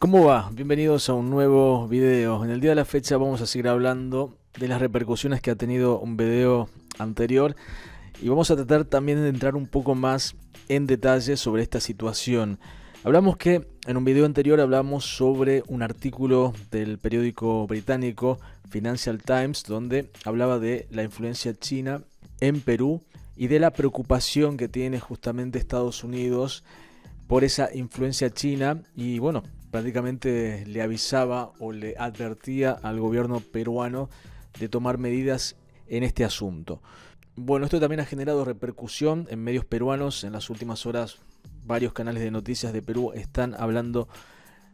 ¿Cómo va? Bienvenidos a un nuevo video. En el día de la fecha vamos a seguir hablando de las repercusiones que ha tenido un video anterior y vamos a tratar también de entrar un poco más en detalle sobre esta situación. Hablamos que en un video anterior hablamos sobre un artículo del periódico británico Financial Times donde hablaba de la influencia china en Perú y de la preocupación que tiene justamente Estados Unidos por esa influencia china y bueno, prácticamente le avisaba o le advertía al gobierno peruano de tomar medidas en este asunto. Bueno, esto también ha generado repercusión en medios peruanos. En las últimas horas varios canales de noticias de Perú están hablando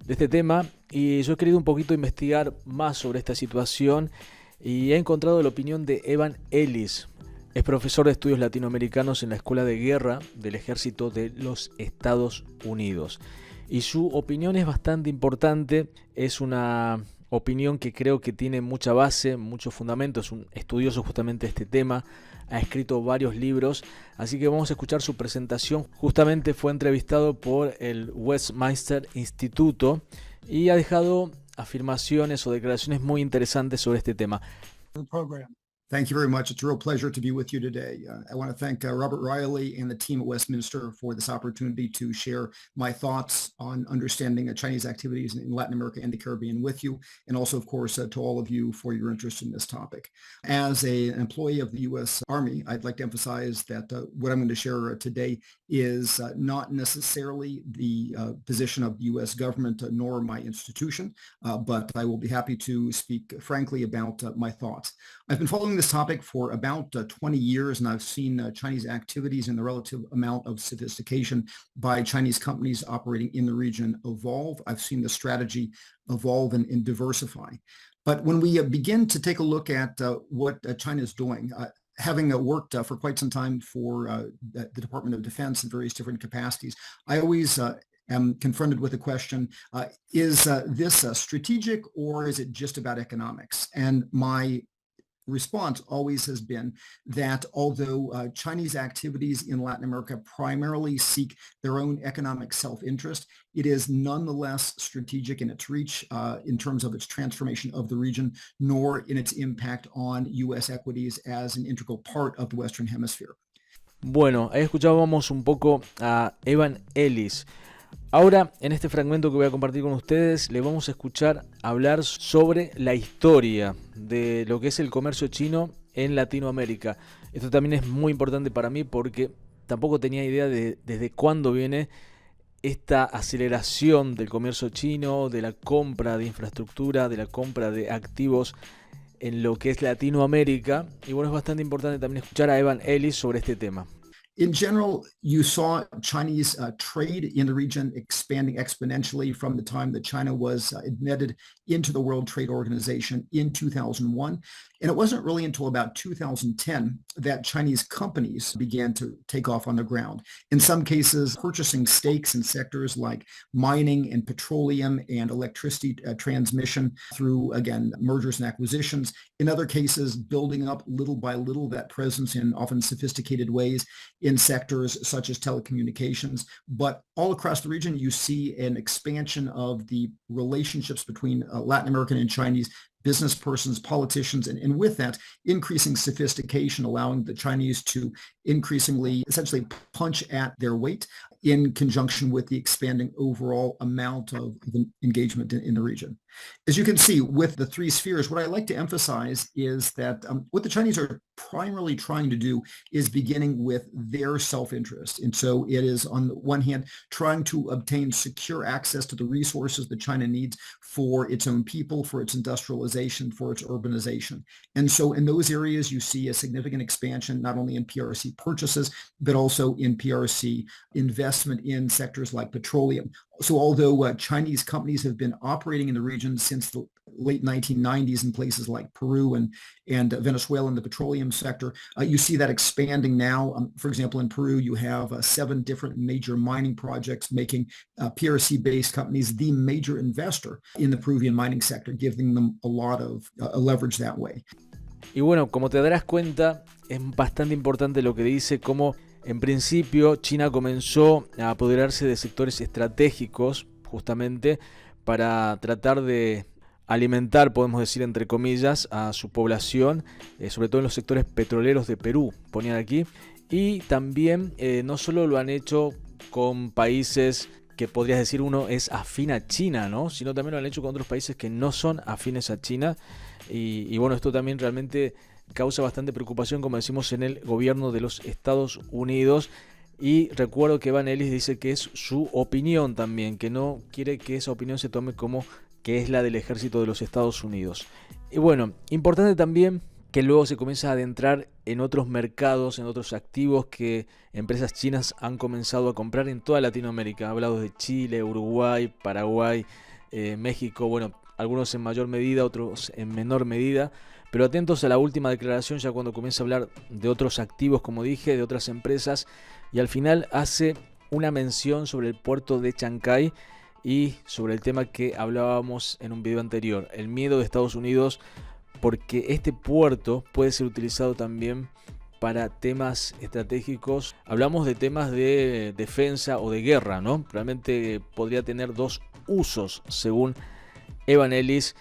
de este tema y yo he querido un poquito investigar más sobre esta situación y he encontrado la opinión de Evan Ellis. Es profesor de estudios latinoamericanos en la Escuela de Guerra del Ejército de los Estados Unidos. Y su opinión es bastante importante, es una opinión que creo que tiene mucha base, mucho fundamento, es un estudioso justamente de este tema, ha escrito varios libros, así que vamos a escuchar su presentación. Justamente fue entrevistado por el Westminster Instituto y ha dejado afirmaciones o declaraciones muy interesantes sobre este tema. Thank you very much. It's a real pleasure to be with you today. I want to thank Robert Riley and the team at Westminster for this opportunity to share my thoughts on understanding Chinese activities in Latin America and the Caribbean with you, and also, of course, to all of you for your interest in this topic. As an employee of the U.S. Army, I'd like to emphasize that what I'm going to share today is not necessarily the position of the U.S. government nor my institution, but I will be happy to speak frankly about my thoughts. I've been following this topic for about 20 years, and I've seen Chinese activities and the relative amount of sophistication by Chinese companies operating in the region evolve. I've seen the strategy evolve and diversify. But when we begin to take a look at what China is doing, having worked for quite some time for the Department of Defense in various different capacities, I always am confronted with the question, is this strategic or is it just about economics? And my response always has been that although Chinese activities in Latin America primarily seek their own economic self-interest, it is nonetheless strategic in its reach in terms of its transformation of the region, nor in its impact on U.S. equities as an integral part of the Western Hemisphere. Bueno, ahí escuchábamos un poco a Evan Ellis. Ahora, en este fragmento que voy a compartir con ustedes, le vamos a escuchar hablar sobre la historia de lo que es el comercio chino en Latinoamérica. Esto también es muy importante para mí porque tampoco tenía idea de desde cuándo viene esta aceleración del comercio chino, de la compra de infraestructura, de la compra de activos en lo que es Latinoamérica. Y bueno, es bastante importante también escuchar a Evan Ellis sobre este tema. In general, you saw Chinese trade in the region expanding exponentially from the time that China was admitted into the World Trade Organization in 2001. And it wasn't really until about 2010 that Chinese companies began to take off on the ground. In some cases, purchasing stakes in sectors like mining and petroleum and electricity transmission through, again, mergers and acquisitions. In other cases, building up little by little that presence in often sophisticated ways in sectors such as telecommunications. But all across the region, you see an expansion of the relationships between Latin American and Chinese business persons, politicians, and with that, increasing sophistication, allowing the Chinese to increasingly essentially punch at their weight in conjunction with the expanding overall amount of engagement in the region. As you can see with the three spheres, what I like to emphasize is that what the Chinese are primarily trying to do is beginning with their self-interest. And so it is, on the one hand, trying to obtain secure access to the resources that China needs for its own people, for its industrialization, for its urbanization. And so in those areas, you see a significant expansion, not only in PRC purchases, but also in PRC investment in sectors like petroleum. So although Chinese companies have been operating in the region since the late 1990s in places like Peru and Venezuela in the petroleum sector, you see that expanding now. For example, in Peru, you have 7 different major mining projects making PRC-based companies the major investor in the Peruvian mining sector, giving them a lot of leverage that way. Y bueno, como te darás cuenta, es bastante importante lo que dice, cómo en principio China comenzó a apoderarse de sectores estratégicos justamente para tratar de alimentar, podemos decir entre comillas, a su población, sobre todo en los sectores petroleros de Perú, ponían aquí. Y también no solo lo han hecho con países que podrías decir uno es afín a China, ¿no? Sino también lo han hecho con otros países que no son afines a China. Y bueno, esto también realmente causa bastante preocupación, como decimos, en el gobierno de los Estados Unidos. Y recuerdo que Van Ellis dice que es su opinión también, que no quiere que esa opinión se tome como que es la del ejército de los Estados Unidos. Y bueno, importante también que luego se comienza a adentrar en otros mercados, en otros activos que empresas chinas han comenzado a comprar en toda Latinoamérica. Hablado de Chile, Uruguay, Paraguay, México, bueno, algunos en mayor medida, otros en menor medida. Pero atentos a la última declaración, ya cuando comienza a hablar de otros activos, como dije, de otras empresas, y al final hace una mención sobre el puerto de Chancay y sobre el tema que hablábamos en un video anterior, el miedo de Estados Unidos, porque este puerto puede ser utilizado también para temas estratégicos. Hablamos de temas de defensa o de guerra, ¿no? Realmente podría tener dos usos, según Evan Ellis.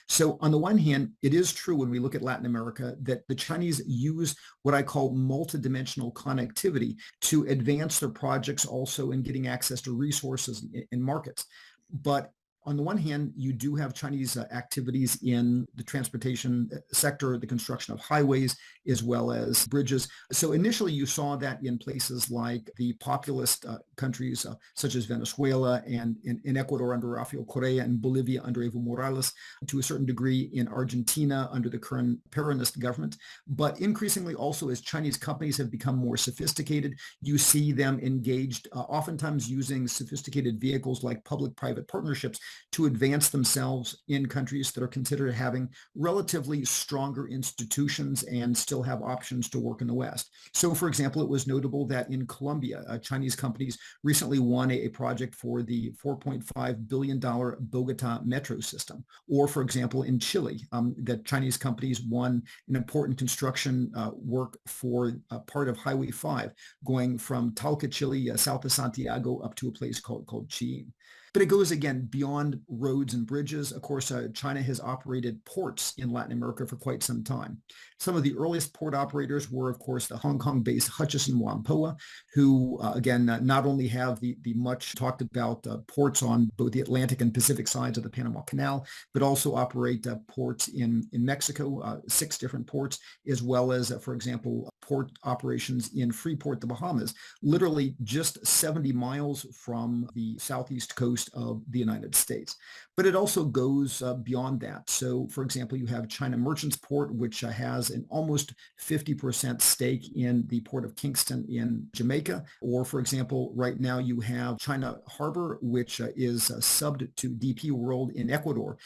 So on the one hand, it is true when we look at Latin America that the Chinese use what I call multidimensional connectivity to advance their projects also in getting access to resources in markets. But on the one hand, you do have Chinese activities in the transportation sector, the construction of highways, as well as bridges. So initially you saw that in places like the populist countries such as Venezuela and in Ecuador under Rafael Correa and Bolivia under Evo Morales, to a certain degree in Argentina under the current Peronist government. But increasingly also as Chinese companies have become more sophisticated, you see them engaged, oftentimes using sophisticated vehicles like public-private partnerships to advance themselves in countries that are considered having relatively stronger institutions and still have options to work in the West. So, for example, it was notable that in Colombia, Chinese companies recently won a project for the $4.5 billion Bogota metro system. Or, for example, in Chile, that Chinese companies won an important construction work for part of Highway 5, going from Talca, Chile, south of Santiago, up to a place called Chillín. But it goes, again, beyond roads and bridges. Of course, China has operated ports in Latin America for quite some time. Some of the earliest port operators were, of course, the Hong Kong-based Hutchison Whampoa, who, again, not only have the much talked about ports on both the Atlantic and Pacific sides of the Panama Canal, but also operate ports in Mexico, 6 different ports, as well as, for example, port operations in Freeport, the Bahamas, literally just 70 miles from the southeast coast of the United States. But it also goes beyond that. So, for example, you have China Merchants Port, which has an almost 50% stake in the port of Kingston in Jamaica. Or, for example, right now you have China Harbor, which is subbed to DP World in Ecuador,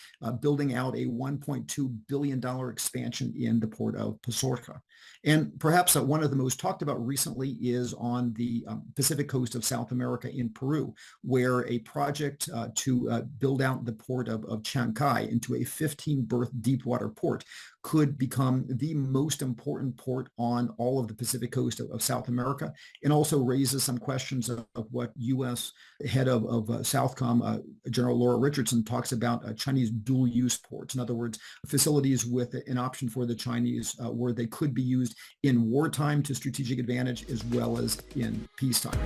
building out a $1.2 billion expansion in the port of Pozorca. And perhaps one of the most talked about recently is on the Pacific coast of South America in Peru, where a project to build out the port of Chancay into a 15-berth deepwater port could become the most important port on all of the Pacific coast of South America, and also raises some questions of what U.S. head of Southcom, General Laura Richardson, talks about Chinese dual-use ports. In other words, facilities with an option for the Chinese where they could be used in wartime to strategic advantage as well as in peacetime.